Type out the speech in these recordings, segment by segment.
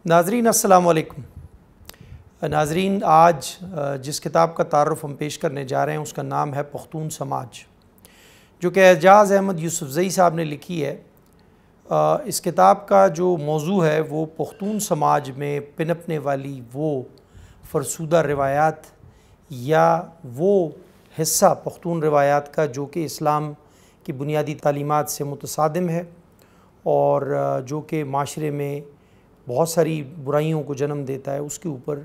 ناظرین السلام علیکم۔ ناظرین، آج جس کتاب کا تعارف ہم پیش کرنے جا رہے ہیں اس کا نام ہے پختون سماج، جو کہ اعجاز احمد یوسفزئی صاحب نے لکھی ہے۔ اس کتاب کا جو موضوع ہے وہ پختون سماج میں پنپنے والی وہ فرسودہ روایات یا وہ حصہ پختون روایات کا جو کہ اسلام کی بنیادی تعلیمات سے متصادم ہے اور جو کہ معاشرے میں بہت ساری برائیوں کو جنم دیتا ہے، اس کے اوپر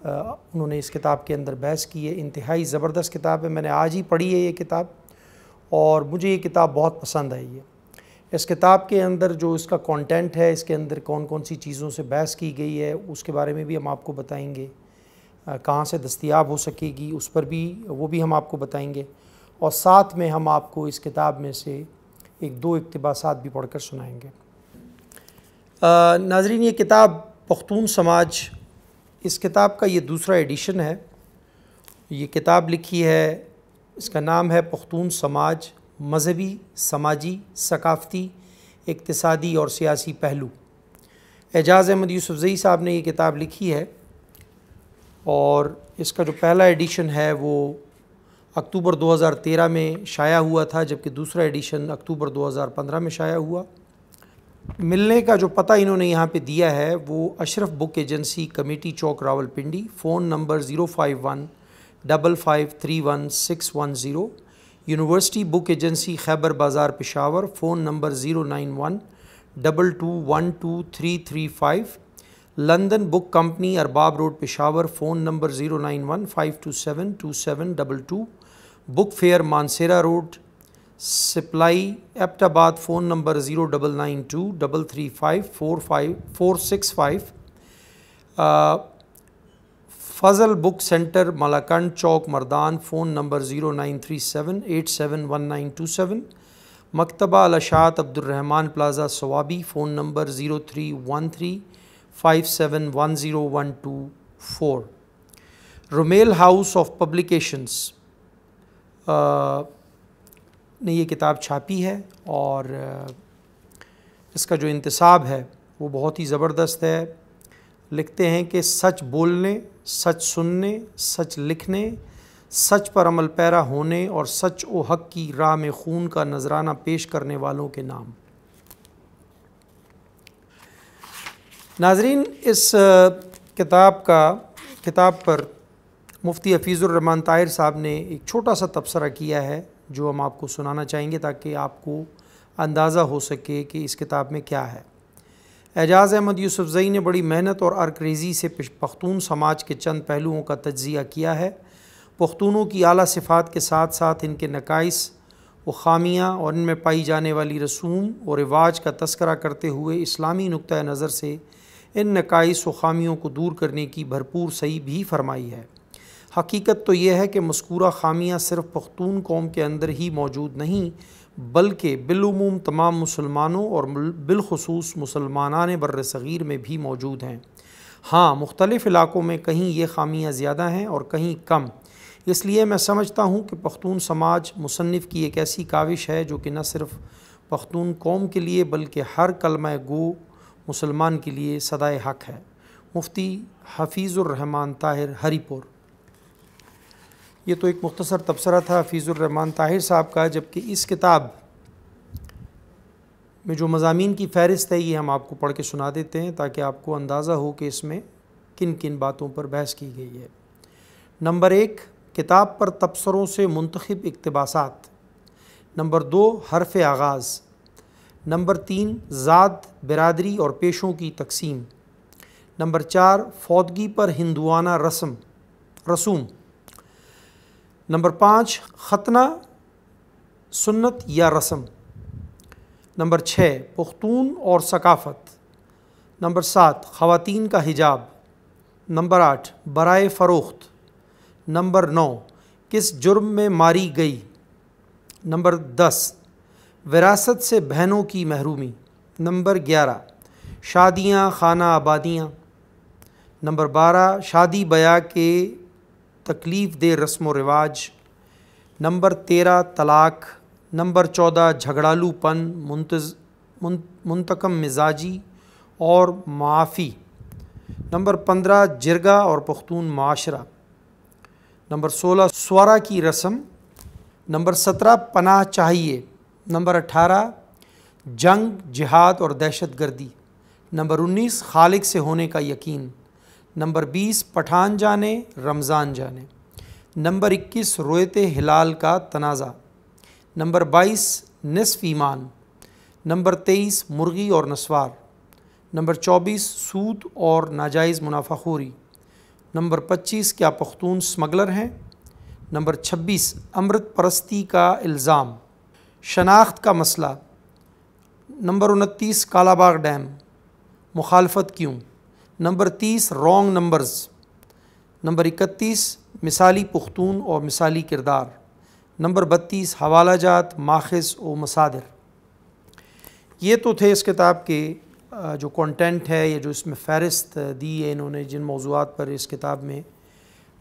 انہوں نے اس کتاب کے اندر بحث کی ہے۔ انتہائی زبردست کتاب ہے، میں نے آج ہی پڑھی ہے یہ کتاب اور مجھے یہ کتاب بہت پسند آئی ہے۔ اس کتاب کے اندر جو اس کا کانٹینٹ ہے، اس کے اندر کون کون سی چیزوں سے بحث کی گئی ہے، اس کے بارے میں بھی ہم آپ کو بتائیں گے، کہاں سے دستیاب ہو سکے گی اس پر بھی وہ بھی ہم آپ کو بتائیں گے، اور ساتھ میں ہم آپ کو اس کتاب میں سے ایک دو اقتباسات بھی پڑھ کر سنائیں گے۔ ناظرین، یہ کتاب پختون سماج، اس کتاب کا یہ دوسرا ایڈیشن ہے۔ یہ کتاب لکھی ہے، اس کا نام ہے پختون سماج، مذہبی، سماجی، ثقافتی، اقتصادی اور سیاسی پہلو۔ اعجاز احمد یوسفزئی صاحب نے یہ کتاب لکھی ہے اور اس کا جو پہلا ایڈیشن ہے وہ اکتوبر 2013 میں شائع ہوا تھا، جبکہ دوسرا ایڈیشن اکتوبر 2015 میں شائع ہوا۔ ملنے کا جو پتہ انہوں نے یہاں پہ دیا ہے وہ اشرف بک agency, committee Chowk, Rawalpindi, phone number 05155331610، university book agency, Khyber Bazaar, Peshawar, phone number 09122122335، London book company, Arbab road, Peshawar, phone number 09152272722، book fair, Mansehra road, supply, Abbottabad, phone number 0992335465، Fazal book centre, Malakand Chowk, Mardan, phone number 0937871927، Maktaba al-Ishaat, Abdul Rahman plaza, Swabi, phone number 031357101224، Romail house of publications نے یہ کتاب چھاپی ہے اور اس کا جو انتصاب ہے وہ بہت ہی زبردست ہے۔ لکھتے ہیں کہ سچ بولنے، سچ سننے، سچ لکھنے، سچ پر عمل پیرا ہونے اور سچ و حق کی راہ میں خون کا نذرانہ پیش کرنے والوں کے نام۔ ناظرین، اس کتاب پر مفتی حفیظ الرحمان طاہر صاحب نے ایک چھوٹا سا تبصرہ کیا ہے جو ہم آپ کو سنانا چاہیں گے تاکہ آپ کو اندازہ ہو سکے کہ اس کتاب میں کیا ہے۔ اعجاز احمد یوسفزئی نے بڑی محنت اور ارکریزی سے پختون سماج کے چند پہلوؤں کا تجزیہ کیا ہے۔ پختونوں کی اعلیٰ صفات کے ساتھ ساتھ ان کے نقائص و خامیاں اور ان میں پائی جانے والی رسوم و رواج کا تذکرہ کرتے ہوئے اسلامی نقطۂ نظر سے ان نقائص و خامیوں کو دور کرنے کی بھرپور صحیح بھی فرمائی ہے۔ حقیقت تو یہ ہے کہ مذکورہ خامیاں صرف پختون قوم کے اندر ہی موجود نہیں بلکہ بالعموم تمام مسلمانوں اور بالخصوص مسلمانان بر صغیر میں بھی موجود ہیں۔ ہاں، مختلف علاقوں میں کہیں یہ خامیاں زیادہ ہیں اور کہیں کم۔ اس لیے میں سمجھتا ہوں کہ پختون سماج مصنف کی ایک ایسی کاوش ہے جو کہ نہ صرف پختون قوم کے لیے بلکہ ہر کلمہ گو مسلمان کے لیے صدائے حق ہے۔ مفتی حفیظ الرحمان طاہر، ہری پور۔ یہ تو ایک مختصر تبصرہ تھا حفیظ الرحمان طاہر صاحب کا، جبکہ اس کتاب میں جو مضامین کی فہرست ہے یہ ہم آپ کو پڑھ کے سنا دیتے ہیں تاکہ آپ کو اندازہ ہو کہ اس میں کن کن باتوں پر بحث کی گئی ہے۔ نمبر 1، کتاب پر تبصروں سے منتخب اقتباسات۔ نمبر 2، حرف آغاز۔ نمبر 3، ذات، برادری اور پیشوں کی تقسیم۔ نمبر 4، فوتگی پر ہندوانہ رسوم۔ نمبر 5، ختنہ سنت یا رسم۔ نمبر 6، پختون اور ثقافت۔ نمبر 7، خواتین کا حجاب۔ نمبر 8، برائے فروخت۔ نمبر 9، کس جرم میں ماری گئی۔ نمبر 10، وراثت سے بہنوں کی محرومی۔ نمبر 11، شادیاں، خانہ آبادیاں۔ نمبر 12، شادی بیاہ کے تکلیف دہ رسم و رواج۔ نمبر 13، طلاق۔ نمبر 14، جھگڑالو پن، منتقم مزاجی اور معافی۔ نمبر 15 جرگہ اور پختون معاشرہ۔ نمبر 16 سورا کی رسم۔ نمبر 17 پناہ چاہیے۔ نمبر 18 جنگ، جہاد اور دہشت گردی۔ نمبر 19 خالق سے ہونے کا یقین۔ نمبر 20 پٹھان جانے رمضان جانے۔ نمبر 21 رویت ہلال کا تنازع۔ نمبر 22 نصف ایمان۔ نمبر 23 مرغی اور نسوار۔ نمبر 24 سود اور ناجائز منافع خوری۔ نمبر 25 کیا پختون سمگلر ہیں۔ نمبر 26 امرت پرستی کا الزام، شناخت کا مسئلہ۔ نمبر 29 کالا باغ ڈیم، مخالفت کیوں۔ Number 30 wrong numbers. نمبر 31 مثالی پختون اور مثالی کردار۔ نمبر 32 حوالہ جات، ماخذ و مصادر۔ یہ تو تھے اس کتاب کے جو کنٹینٹ ہے، یا جو اس میں فہرست دی ہے انہوں نے جن موضوعات پر اس کتاب میں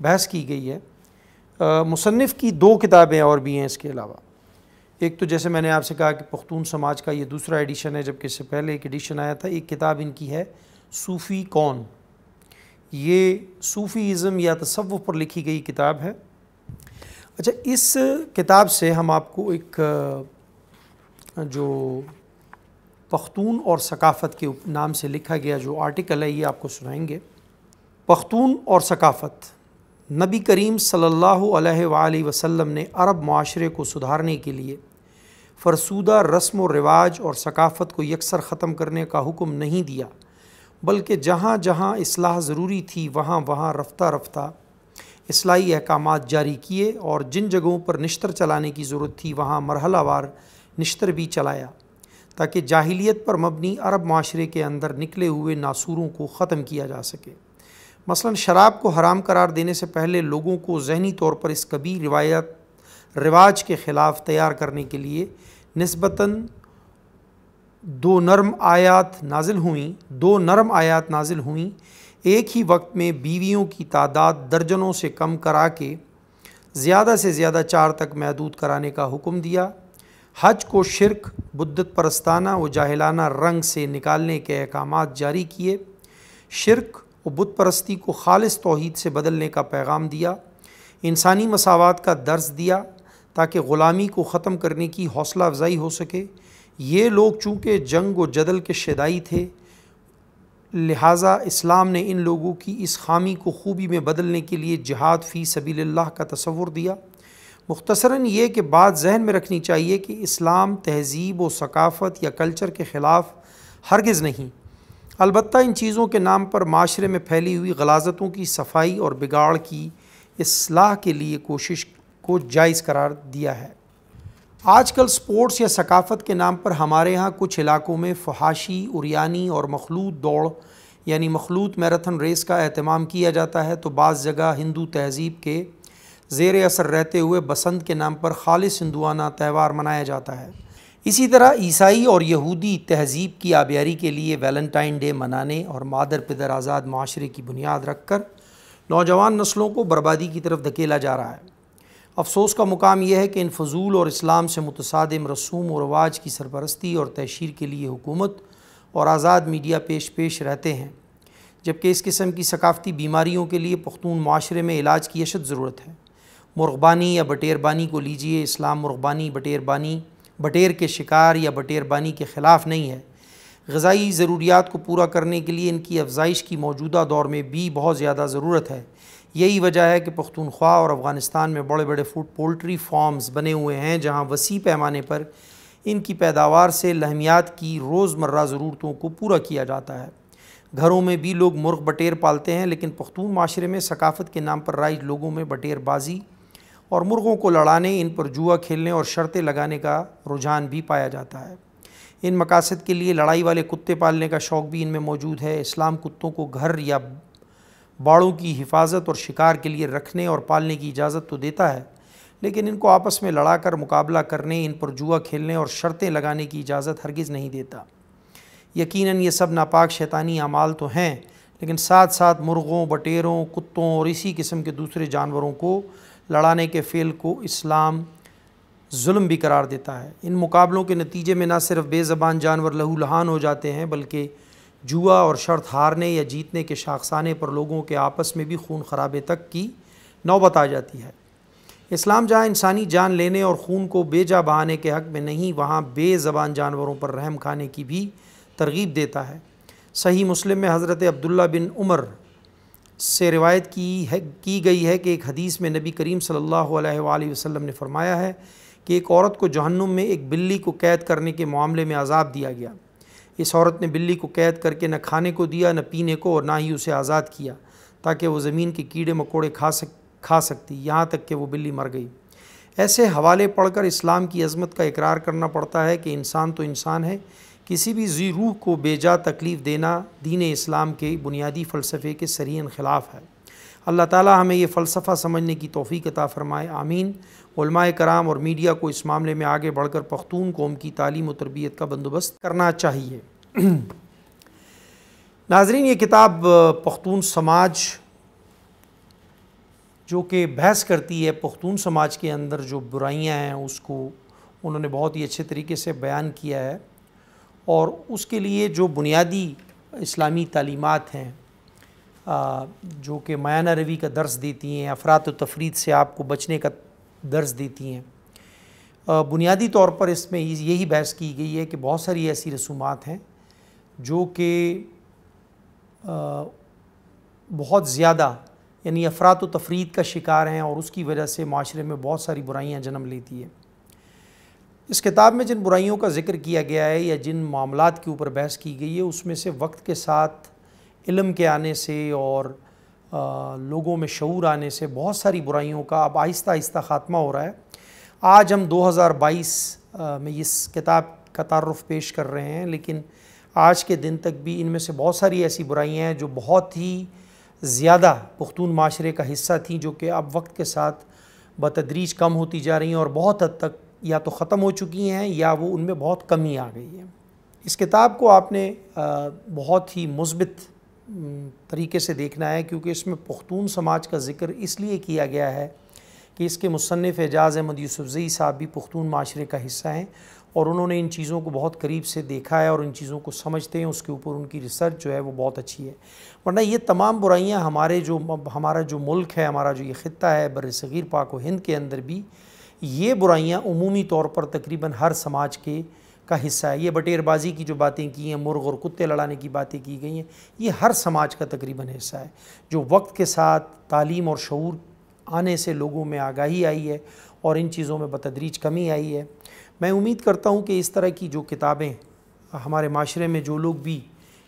بحث کی گئی ہے۔ مصنف کی 2 کتابیں اور بھی ہیں اس کے علاوہ۔ ایک تو جیسے میں نے آپ سے کہا کہ پختون سماج کا یہ دوسرا ایڈیشن ہے، جبکہ اس سے پہلے ایک ایڈیشن آیا تھا۔ ایک کتاب ان کی ہے صوفی کون، یہ صوفیزم یا تصوف پر لکھی گئی کتاب ہے۔ اچھا، اس کتاب سے ہم آپ کو ایک جو پختون اور ثقافت کے نام سے لکھا گیا جو آرٹیکل ہے یہ آپ کو سنائیں گے۔ پختون اور ثقافت۔ نبی کریم صلی اللہ علیہ وآلہ وسلم نے عرب معاشرے کو سدھارنے کے لیے فرسودہ رسم و رواج اور ثقافت کو یکسر ختم کرنے کا حکم نہیں دیا، بلکہ جہاں جہاں اصلاح ضروری تھی وہاں وہاں رفتہ رفتہ اصلاحی احکامات جاری کیے، اور جن جگہوں پر نشتر چلانے کی ضرورت تھی وہاں مرحلہ وار نشتر بھی چلایا، تاکہ جاہلیت پر مبنی عرب معاشرے کے اندر نکلے ہوئے ناسوروں کو ختم کیا جا سکے۔ مثلا شراب کو حرام قرار دینے سے پہلے لوگوں کو ذہنی طور پر اس کبھی رواج کے خلاف تیار کرنے کے لیے نسبتاً 2 نرم آیات نازل ہوئیں۔ ایک ہی وقت میں بیویوں کی تعداد درجنوں سے کم کرا کے زیادہ سے زیادہ 4 تک محدود کرانے کا حکم دیا۔ حج کو شرک، بدعت پرستانہ و جاہلانہ رنگ سے نکالنے کے احکامات جاری کیے۔ شرک و بت پرستی کو خالص توحید سے بدلنے کا پیغام دیا۔ انسانی مساوات کا درس دیا تاکہ غلامی کو ختم کرنے کی حوصلہ افزائی ہو سکے۔ یہ لوگ چونکہ جنگ و جدل کے شیدائی تھے، لہٰذا اسلام نے ان لوگوں کی اس خامی کو خوبی میں بدلنے کے لیے جہاد فی سبیل اللہ کا تصور دیا۔ مختصراً یہ کہ بات ذہن میں رکھنی چاہیے کہ اسلام تہذیب و ثقافت یا کلچر کے خلاف ہرگز نہیں، البتہ ان چیزوں کے نام پر معاشرے میں پھیلی ہوئی غلاظتوں کی صفائی اور بگاڑ کی اصلاح کے لیے کوشش کو جائز قرار دیا ہے۔ آج کل سپورٹس یا ثقافت کے نام پر ہمارے ہاں کچھ علاقوں میں فحاشی، عریانی اور مخلوط دوڑ یعنی مخلوط میراتھن ریس کا اہتمام کیا جاتا ہے، تو بعض جگہ ہندو تہذیب کے زیر اثر رہتے ہوئے بسنت کے نام پر خالص ہندوانہ تہوار منایا جاتا ہے۔ اسی طرح عیسائی اور یہودی تہذیب کی آبیاری کے لیے ویلنٹائن ڈے منانے اور مادر پدر آزاد معاشرے کی بنیاد رکھ کر نوجوان نسلوں کو بربادی کی طرف دھکیلا جا رہا ہے۔ افسوس کا مقام یہ ہے کہ ان فضول اور اسلام سے متصادم رسوم و رواج کی سرپرستی اور تحشیر کے لیے حکومت اور آزاد میڈیا پیش رہتے ہیں، جبکہ اس قسم کی ثقافتی بیماریوں کے لیے پختون معاشرے میں علاج کی اشد ضرورت ہے۔ مرغبانی یا بٹیر بانی کو لیجئے، اسلام مرغبانی، بٹیر کے شکار یا بٹیر بانی کے خلاف نہیں ہے۔ غذائی ضروریات کو پورا کرنے کے لیے ان کی افزائش کی موجودہ دور میں بھی بہت زیادہ ضرورت ہے۔ یہی وجہ ہے کہ پختونخوا اور افغانستان میں بڑے بڑے پولٹری فارمز بنے ہوئے ہیں، جہاں وسیع پیمانے پر ان کی پیداوار سے لحمیات کی روزمرہ ضرورتوں کو پورا کیا جاتا ہے۔ گھروں میں بھی لوگ مرغ بٹیر پالتے ہیں، لیکن پختون معاشرے میں ثقافت کے نام پر رائج لوگوں میں بٹیر بازی اور مرغوں کو لڑانے، ان پر جوا کھیلنے اور شرطیں لگانے کا رجحان بھی پایا جاتا ہے۔ ان مقاصد کے لیے لڑائی والے کتے پالنے کا شوق بھی ان میں موجود ہے۔ اسلام کتوں کو گھر یا باڑوں کی حفاظت اور شکار کے لیے رکھنے اور پالنے کی اجازت تو دیتا ہے، لیکن ان کو آپس میں لڑا کر مقابلہ کرنے، ان پر جوا کھیلنے اور شرطیں لگانے کی اجازت ہرگز نہیں دیتا۔ یقیناً یہ سب ناپاک شیطانی اعمال تو ہیں، لیکن ساتھ ساتھ مرغوں، بٹیروں، کتوں اور اسی قسم کے دوسرے جانوروں کو لڑانے کے فعل کو اسلام ظلم بھی قرار دیتا ہے۔ ان مقابلوں کے نتیجے میں نہ صرف بے زبان جانور لہو لہان ہو جاتے ہیں بلکہ جوا اور شرط ہارنے یا جیتنے کے شاخسانے پر لوگوں کے آپس میں بھی خون خرابے تک کی نوبت آ جاتی ہے۔ اسلام جہاں انسانی جان لینے اور خون کو بے جا بہانے کے حق میں نہیں، وہاں بے زبان جانوروں پر رحم کھانے کی بھی ترغیب دیتا ہے۔ صحیح مسلم میں حضرت عبداللہ بن عمر سے روایت کی گئی ہے کہ ایک حدیث میں نبی کریم صلی اللہ علیہ وآلہ وسلم نے فرمایا ہے کہ ایک عورت کو جہنم میں ایک بلی کو قید کرنے کے معاملے میں عذاب دیا گیا۔ اس عورت نے بلی کو قید کر کے نہ کھانے کو دیا، نہ پینے کو، اور نہ ہی اسے آزاد کیا تاکہ وہ زمین کے کیڑے مکوڑے کھا سکتی، یہاں تک کہ وہ بلی مر گئی۔ ایسے حوالے پڑھ کر اسلام کی عظمت کا اقرار کرنا پڑتا ہے کہ انسان تو انسان ہے، کسی بھی ذی روح کو بے جا تکلیف دینا دین اسلام کے بنیادی فلسفے کے صریحاً خلاف ہے۔ اللہ تعالی ہمیں یہ فلسفہ سمجھنے کی توفیق عطا فرمائے، آمین۔ علماء کرام اور میڈیا کو اس معاملے میں آگے بڑھ کر پختون قوم کی تعلیم و تربیت کا بندوبست کرنا چاہیے۔ ناظرین، یہ کتاب پختون سماج جو کہ بحث کرتی ہے پختون سماج کے اندر جو برائیاں ہیں اس کو انہوں نے بہت ہی اچھے طریقے سے بیان کیا ہے، اور اس کے لیے جو بنیادی اسلامی تعلیمات ہیں جو کہ میانہ روی کا درس دیتی ہیں، افراط و تفریط سے آپ کو بچنے کا درس دیتی ہیں، بنیادی طور پر اس میں یہی بحث کی گئی ہے کہ بہت ساری ایسی رسومات ہیں جو کہ بہت زیادہ یعنی افراط و تفریط کا شکار ہیں، اور اس کی وجہ سے معاشرے میں بہت ساری برائیاں جنم لیتی ہیں۔ اس کتاب میں جن برائیوں کا ذکر کیا گیا ہے یا جن معاملات کے اوپر بحث کی گئی ہے، اس میں سے وقت کے ساتھ علم کے آنے سے اور لوگوں میں شعور آنے سے بہت ساری برائیوں کا اب آہستہ آہستہ خاتمہ ہو رہا ہے۔ آج ہم 2022 میں اس کتاب کا تعارف پیش کر رہے ہیں، لیکن آج کے دن تک بھی ان میں سے بہت ساری ایسی برائیاں ہیں جو بہت ہی زیادہ پختون معاشرے کا حصہ تھیں، جو کہ اب وقت کے ساتھ بتدریج کم ہوتی جا رہی ہیں اور بہت حد تک یا تو ختم ہو چکی ہیں یا وہ ان میں بہت کمی آ گئی ہے۔ اس کتاب کو آپ نے بہت ہی مثبت طریقے سے دیکھنا ہے، کیونکہ اس میں پختون سماج کا ذکر اس لیے کیا گیا ہے کہ اس کے مصنف اعجاز احمد یوسفزئی صاحب بھی پختون معاشرے کا حصہ ہیں، اور انہوں نے ان چیزوں کو بہت قریب سے دیکھا ہے اور ان چیزوں کو سمجھتے ہیں، اس کے اوپر ان کی ریسرچ جو ہے وہ بہت اچھی ہے۔ ورنہ یہ تمام برائیاں ہمارا جو ملک ہے، ہمارا جو یہ خطہ ہے بر صغیر پاک و ہند کے اندر بھی، یہ برائیاں عمومی طور پر تقریباً ہر سماج کا حصہ ہے۔ یہ بٹیر بازی کی جو باتیں کی ہیں، مرغ اور کتے لڑانے کی باتیں کی گئی ہیں، یہ ہر سماج کا تقریباً حصہ ہے، جو وقت کے ساتھ تعلیم اور شعور آنے سے لوگوں میں آگاہی آئی ہے اور ان چیزوں میں بتدریج کمی آئی ہے۔ میں امید کرتا ہوں کہ اس طرح کی جو کتابیں ہمارے معاشرے میں جو لوگ بھی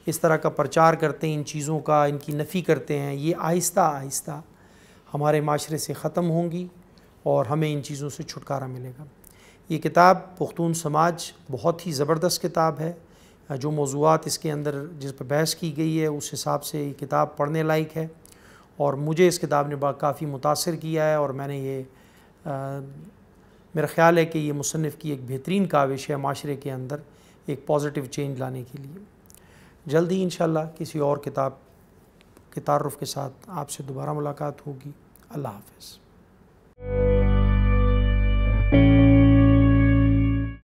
اس طرح کا پرچار کرتے ہیں، ان چیزوں کا، ان کی نفی کرتے ہیں، یہ آہستہ آہستہ ہمارے معاشرے سے ختم ہوں گی اور ہمیں ان چیزوں سے چھٹکارا ملے گا۔ یہ کتاب پختون سماج بہت ہی زبردست کتاب ہے، جو موضوعات اس کے اندر جس پہ بحث کی گئی ہے اس حساب سے یہ کتاب پڑھنے لائق ہے، اور مجھے اس کتاب نے کافی متاثر کیا ہے، اور میں نے میرا خیال ہے کہ یہ مصنف کی ایک بہترین کاوش ہے معاشرے کے اندر ایک پازیٹیو چینج لانے کے لیے۔ جلد ہی انشاءاللہ کسی اور کتاب کے تعارف کے ساتھ آپ سے دوبارہ ملاقات ہوگی۔ اللہ حافظ۔